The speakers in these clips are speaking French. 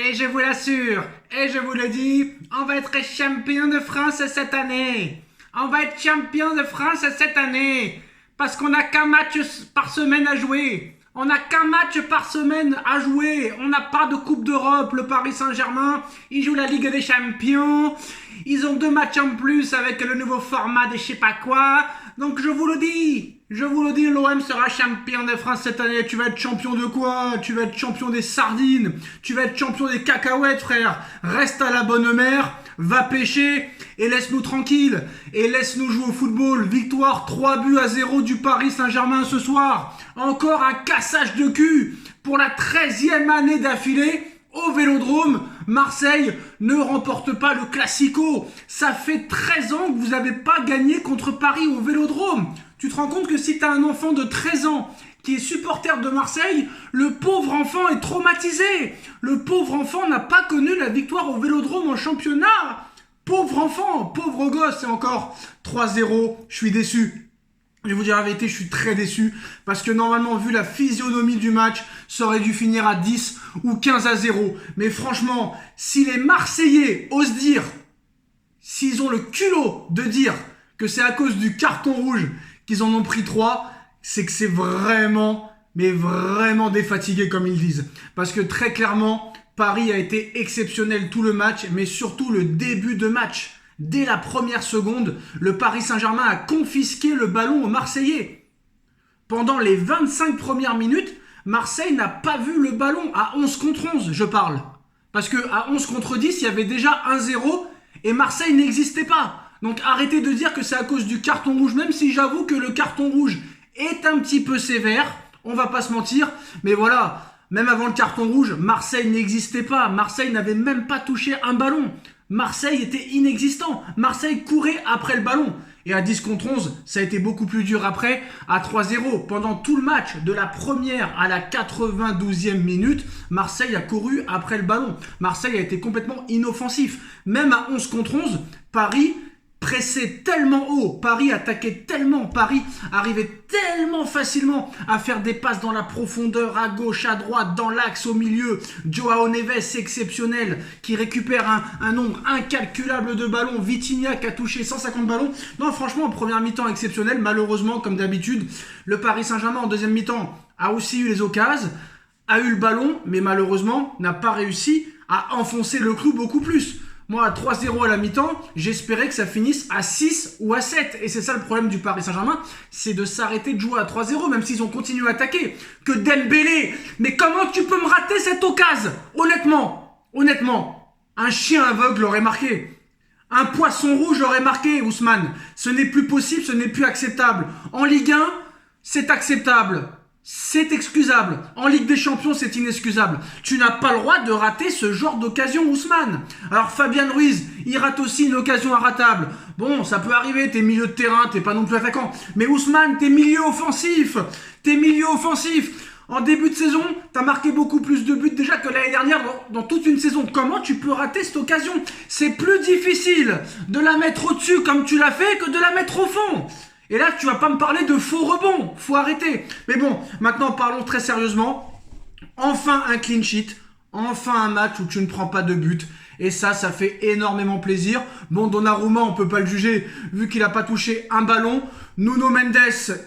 Et je vous l'assure, et je vous le dis, on va être champion de France cette année. On va être champion de France cette année. Parce qu'on n'a qu'un match par semaine à jouer. On n'a qu'un match par semaine à jouer. On n'a pas de Coupe d'Europe. Le Paris Saint-Germain, ils jouent la Ligue des Champions. Ils ont 2 matchs en plus avec le nouveau format de je sais pas quoi. Donc je vous le dis, l'OM sera champion de France cette année. Tu vas être champion de quoi? Tu vas être champion des sardines. Tu vas être champion des cacahuètes, frère. Reste à la bonne mère, va pêcher et laisse-nous tranquilles. Et laisse-nous jouer au football. Victoire 3-0 du Paris Saint-Germain ce soir. Encore un cassage de cul pour la 13e année d'affilée. Au Vélodrome, Marseille ne remporte pas le Classico. Ça fait 13 ans que vous n'avez pas gagné contre Paris au Vélodrome. Tu te rends compte que si tu as un enfant de 13 ans qui est supporter de Marseille, le pauvre enfant est traumatisé. Le pauvre enfant n'a pas connu la victoire au Vélodrome en championnat. Pauvre enfant, pauvre gosse, et encore 3-0, je suis déçu. Je vais vous dire la vérité, je suis très déçu parce que normalement, vu la physionomie du match, ça aurait dû finir à 10 ou 15-0. Mais franchement, si les Marseillais osent dire, s'ils ont le culot de dire que c'est à cause du carton rouge qu'ils en ont pris 3, c'est que c'est vraiment, mais vraiment défatigué comme ils disent. Parce que très clairement, Paris a été exceptionnel tout le match, mais surtout le début de match. Dès la première seconde, le Paris Saint-Germain a confisqué le ballon aux Marseillais. Pendant les 25 premières minutes, Marseille n'a pas vu le ballon à 11 contre 11, je parle. Parce qu'à 11 contre 10, il y avait déjà 1-0 et Marseille n'existait pas. Donc arrêtez de dire que c'est à cause du carton rouge, même si j'avoue que le carton rouge est un petit peu sévère, on va pas se mentir, mais voilà, même avant le carton rouge, Marseille n'existait pas. Marseille n'avait même pas touché un ballon. Marseille était inexistant. Marseille courait après le ballon. Et à 10 contre 11, ça a été beaucoup plus dur après, à 3-0. Pendant tout le match, de la première à la 92e minute, Marseille a couru après le ballon. Marseille a été complètement inoffensif. Même à 11 contre 11, Paris pressait tellement haut, Paris attaquait tellement, Paris arrivait tellement facilement à faire des passes dans la profondeur, à gauche, à droite, dans l'axe, au milieu. Joao Neves, exceptionnel, qui récupère un nombre incalculable de ballons. Vitinha qui a touché 150 ballons. Non, franchement, en première mi-temps, exceptionnel. Malheureusement, comme d'habitude, le Paris Saint-Germain en deuxième mi-temps a aussi eu les occasions, a eu le ballon, mais malheureusement n'a pas réussi à enfoncer le clou beaucoup plus. Moi, à 3-0 à la mi-temps, j'espérais que ça finisse à 6 ou à 7. Et c'est ça le problème du Paris Saint-Germain, c'est de s'arrêter de jouer à 3-0, même s'ils ont continué à attaquer. Que Dembélé, mais comment tu peux me rater cette occasion? Honnêtement, un chien aveugle l'aurait marqué. Un poisson rouge l'aurait marqué, Ousmane. Ce n'est plus possible, ce n'est plus acceptable. En Ligue 1, c'est acceptable. C'est excusable. En Ligue des Champions, c'est inexcusable. Tu n'as pas le droit de rater ce genre d'occasion, Ousmane. Alors Fabian Ruiz, il rate aussi une occasion inratable. Bon, ça peut arriver, t'es milieu de terrain, t'es pas non plus attaquant. Mais Ousmane, t'es milieu offensif. En début de saison, t'as marqué beaucoup plus de buts déjà que l'année dernière dans toute une saison. Comment tu peux rater cette occasion? C'est plus difficile de la mettre au-dessus comme tu l'as fait que de la mettre au fond. Et là, tu vas pas me parler de faux rebonds. Faut arrêter. Mais bon, maintenant, parlons très sérieusement. Enfin un clean sheet. Enfin un match où tu ne prends pas de but. Et ça fait énormément plaisir. Bon, Donnarumma, on peut pas le juger vu qu'il a pas touché un ballon. Nuno Mendes,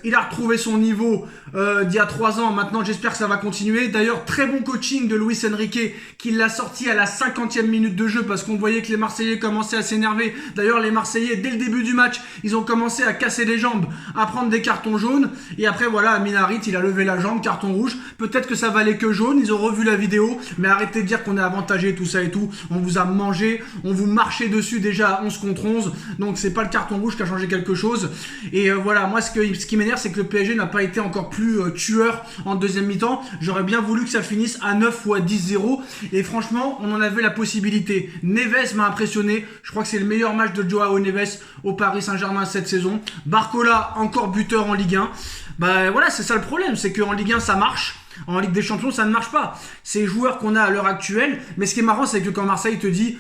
il a retrouvé son niveau d'il y a 3 ans. Maintenant, j'espère que ça va continuer. D'ailleurs, très bon coaching de Luis Enrique qui l'a sorti à la 50e minute de jeu parce qu'on voyait que les Marseillais commençaient à s'énerver. D'ailleurs, les Marseillais, dès le début du match, ils ont commencé à casser les jambes, à prendre des cartons jaunes. Et après, voilà, Amin Harit, il a levé la jambe, carton rouge. Peut-être que ça valait que jaune. Ils ont revu la vidéo. Mais arrêtez de dire qu'on est avantagé, tout ça et tout. On vous a mangé, on vous marchait dessus déjà à 11 contre 11. Donc, c'est pas le carton rouge qui a changé quelque chose. Et voilà, moi ce qui m'énerve, c'est que le PSG n'a pas été encore plus tueur en deuxième mi-temps. J'aurais bien voulu que ça finisse à 9 ou à 10-0. Et franchement, on en avait la possibilité. Neves m'a impressionné. Je crois que c'est le meilleur match de Joao Neves au Paris Saint-Germain cette saison. Barcola, encore buteur en Ligue 1. Bah voilà, c'est ça le problème, c'est qu'en Ligue 1 ça marche. En Ligue des Champions, ça ne marche pas. Ces joueurs qu'on a à l'heure actuelle, mais ce qui est marrant, c'est que quand Marseille te dit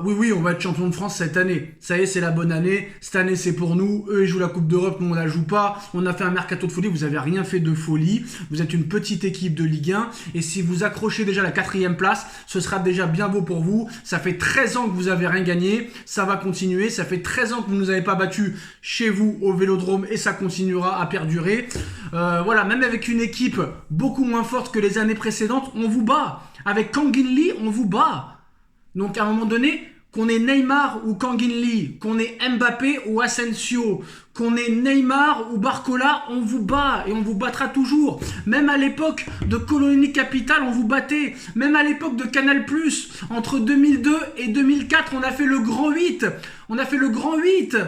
oui, on va être champion de France cette année. Ça y est, c'est la bonne année. Cette année, c'est pour nous. Eux, ils jouent la Coupe d'Europe, nous, on la joue pas. On a fait un mercato de folie. Vous avez rien fait de folie. Vous êtes une petite équipe de Ligue 1. Et si vous accrochez déjà la 4e place, ce sera déjà bien beau pour vous. Ça fait 13 ans que vous avez rien gagné. Ça va continuer. Ça fait 13 ans que vous ne nous avez pas battus chez vous au Vélodrome et ça continuera à perdurer. Voilà, même avec une équipe beaucoup moins forte que les années précédentes, on vous bat. Avec Kangin Lee, on vous bat. Donc à un moment donné, qu'on ait Neymar ou Kangin Lee, qu'on ait Mbappé ou Asensio, qu'on ait Neymar ou Barcola, on vous bat et on vous battra toujours. Même à l'époque de Colonie Capital, on vous battait. Même à l'époque de Canal+, entre 2002 et 2004, on a fait le grand 8. On a fait le grand 8.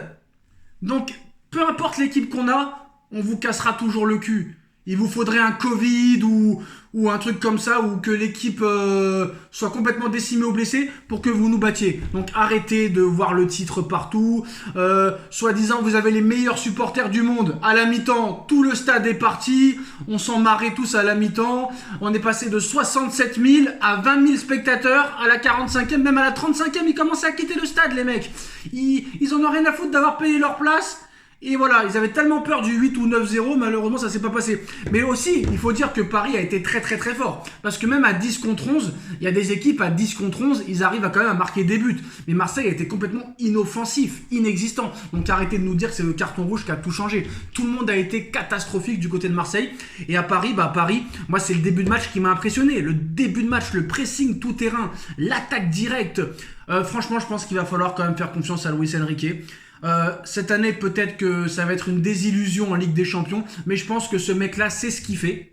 Donc, peu importe l'équipe qu'on a, on vous cassera toujours le cul. Il vous faudrait un Covid ou un truc comme ça, ou que l'équipe soit complètement décimée ou blessée pour que vous nous battiez. Donc arrêtez de voir le titre partout. Soi-disant, vous avez les meilleurs supporters du monde. À la mi-temps, tout le stade est parti. On s'en marrait tous à la mi-temps. On est passé de 67 000 à 20 000 spectateurs. À la 45e, même à la 35e, ils commençaient à quitter le stade, les mecs. Ils en ont rien à foutre d'avoir payé leur place. Et voilà, ils avaient tellement peur du 8 ou 9-0, malheureusement ça s'est pas passé. Mais aussi, il faut dire que Paris a été très très très fort. Parce que même à 10 contre 11, il y a des équipes à 10 contre 11, ils arrivent quand même à marquer des buts. Mais Marseille a été complètement inoffensif, inexistant. Donc arrêtez de nous dire que c'est le carton rouge qui a tout changé. Tout le monde a été catastrophique du côté de Marseille. Et à Paris, moi c'est le début de match qui m'a impressionné. Le début de match, le pressing tout terrain, l'attaque directe. Franchement, je pense qu'il va falloir quand même faire confiance à Luis Enrique. Cette année, peut-être que ça va être une désillusion en Ligue des Champions, mais je pense que ce mec-là sait ce qu'il fait.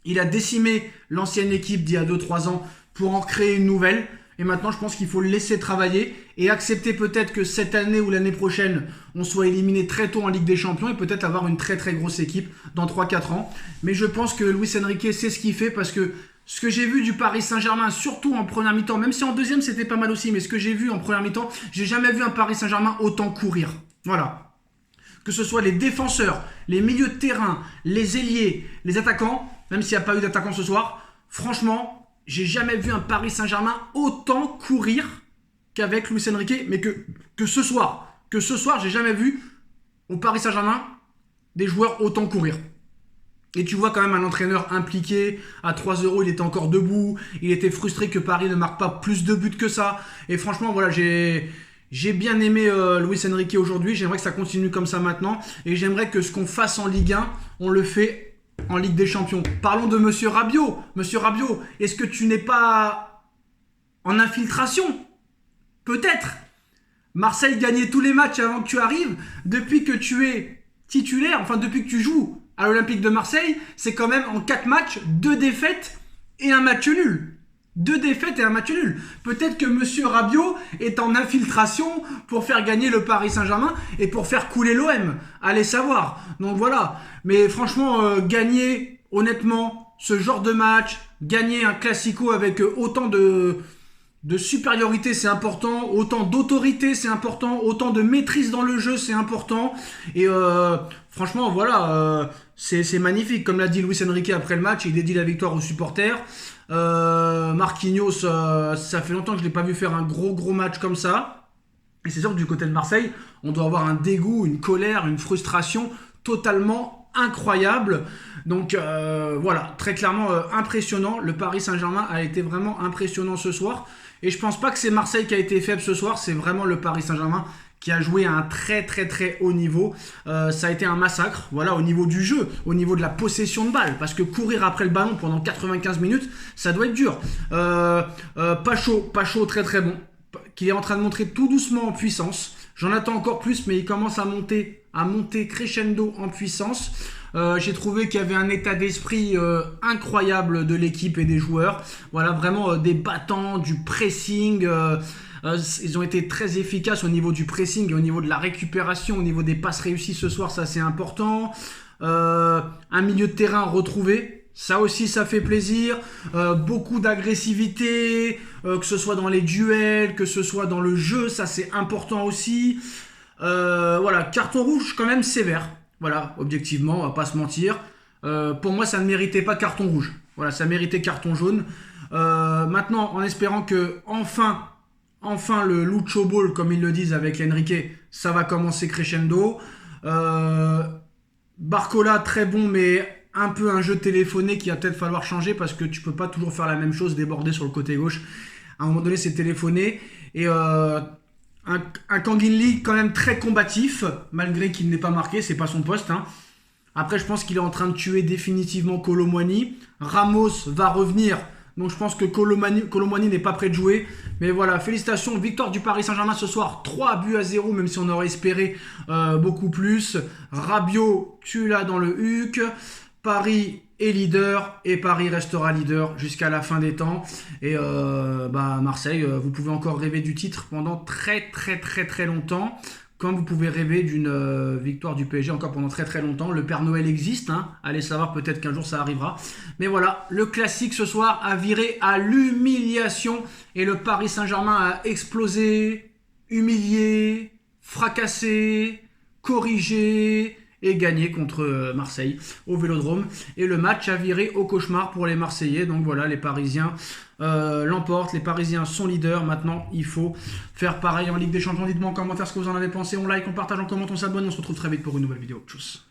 Il a décimé l'ancienne équipe d'il y a 2-3 ans pour en créer une nouvelle. Et maintenant, je pense qu'il faut le laisser travailler et accepter peut-être que cette année ou l'année prochaine, on soit éliminé très tôt en Ligue des Champions et peut-être avoir une très très grosse équipe dans 3-4 ans. Mais je pense que Luis Enrique sait ce qu'il fait parce que ce que j'ai vu du Paris Saint-Germain, surtout en première mi-temps, même si en deuxième c'était pas mal aussi, mais ce que j'ai vu en première mi-temps, j'ai jamais vu un Paris Saint-Germain autant courir. Voilà. Que ce soit les défenseurs, les milieux de terrain, les ailiers, les attaquants, même s'il n'y a pas eu d'attaquants ce soir, franchement, j'ai jamais vu un Paris Saint-Germain autant courir qu'avec Luis Enrique, mais que ce soir. Que ce soir, j'ai jamais vu au Paris Saint-Germain des joueurs autant courir. Et tu vois quand même un entraîneur impliqué, à 3 €, il était encore debout, il était frustré que Paris ne marque pas plus de buts que ça. Et franchement, voilà, j'ai bien aimé Luis Enrique aujourd'hui, j'aimerais que ça continue comme ça maintenant. Et j'aimerais que ce qu'on fasse en Ligue 1, on le fait en Ligue des Champions. Parlons de Monsieur Rabiot. Monsieur Rabiot, est-ce que tu n'es pas en infiltration? Peut-être. Marseille gagnait tous les matchs avant que tu arrives. Depuis que tu es titulaire, enfin depuis que tu joues à l'Olympique de Marseille, c'est quand même en 4 matchs, 2 défaites et un match nul. 2 défaites et un match nul. Peut-être que Monsieur Rabiot est en infiltration pour faire gagner le Paris Saint-Germain et pour faire couler l'OM. Allez savoir. Donc voilà. Mais franchement, gagner honnêtement ce genre de match, gagner un classico avec autant de supériorité, c'est important, autant d'autorité, c'est important, autant de maîtrise dans le jeu, c'est important. Et franchement, voilà, c'est magnifique. Comme l'a dit Luis Enrique après le match, il dédie la victoire aux supporters. Marquinhos, ça fait longtemps que je ne l'ai pas vu faire un gros match comme ça. Et c'est sûr que du côté de Marseille, on doit avoir un dégoût, une colère, une frustration totalement incroyable. Donc voilà, très clairement impressionnant. Le Paris Saint-Germain a été vraiment impressionnant ce soir. Et je pense pas que c'est Marseille qui a été faible ce soir, c'est vraiment le Paris Saint-Germain qui a joué à un très très très haut niveau. Ça a été un massacre, voilà, au niveau du jeu, au niveau de la possession de balle, parce que courir après le ballon pendant 95 minutes, ça doit être dur. Pacho très très bon, qui est en train de montrer tout doucement en puissance. J'en attends encore plus, mais il commence à monter crescendo en puissance. J'ai trouvé qu'il y avait un état d'esprit incroyable de l'équipe et des joueurs. Voilà, vraiment des battants, du pressing. Ils ont été très efficaces au niveau du pressing et au niveau de la récupération, au niveau des passes réussies ce soir, ça c'est important. Un milieu de terrain retrouvé, ça aussi ça fait plaisir. Beaucoup d'agressivité, que ce soit dans les duels, que ce soit dans le jeu, ça c'est important aussi. Voilà, carton rouge quand même sévère. Voilà, objectivement, on va pas se mentir. Pour moi, ça ne méritait pas carton rouge. Voilà, ça méritait carton jaune. Maintenant, en espérant que enfin le Lucho Ball, comme ils le disent avec Enrique, ça va commencer crescendo. Barcola, très bon, mais un peu un jeu téléphoné qui va peut-être falloir changer parce que tu peux pas toujours faire la même chose, déborder sur le côté gauche. À un moment donné, c'est téléphoné. Et un Kanginli quand même très combatif, malgré qu'il n'ait pas marqué, c'est pas son poste. Hein. Après, je pense qu'il est en train de tuer définitivement Kolo Muani. Ramos va revenir. Donc je pense que Kolo Muani n'est pas prêt de jouer. Mais voilà, félicitations, victoire du Paris Saint-Germain ce soir, 3-0, même si on aurait espéré beaucoup plus. Rabiot, tu l'as dans le HUC. Paris est leader et Paris restera leader jusqu'à la fin des temps. Et Marseille, vous pouvez encore rêver du titre pendant très longtemps. Comme vous pouvez rêver d'une victoire du PSG encore pendant très longtemps. Le Père Noël existe, hein. Allez savoir, peut-être qu'un jour ça arrivera. Mais voilà, le classique ce soir a viré à l'humiliation et le Paris Saint-Germain a explosé, humilié, fracassé, corrigé et gagné contre Marseille au Vélodrome. Et le match a viré au cauchemar pour les Marseillais. Donc voilà, les Parisiens l'emportent. Les Parisiens sont leaders. Maintenant, il faut faire pareil en Ligue des Champions. Dites-moi en commentaire ce que vous en avez pensé. On like, on partage, on commente, on s'abonne. On se retrouve très vite pour une nouvelle vidéo. Tchuss.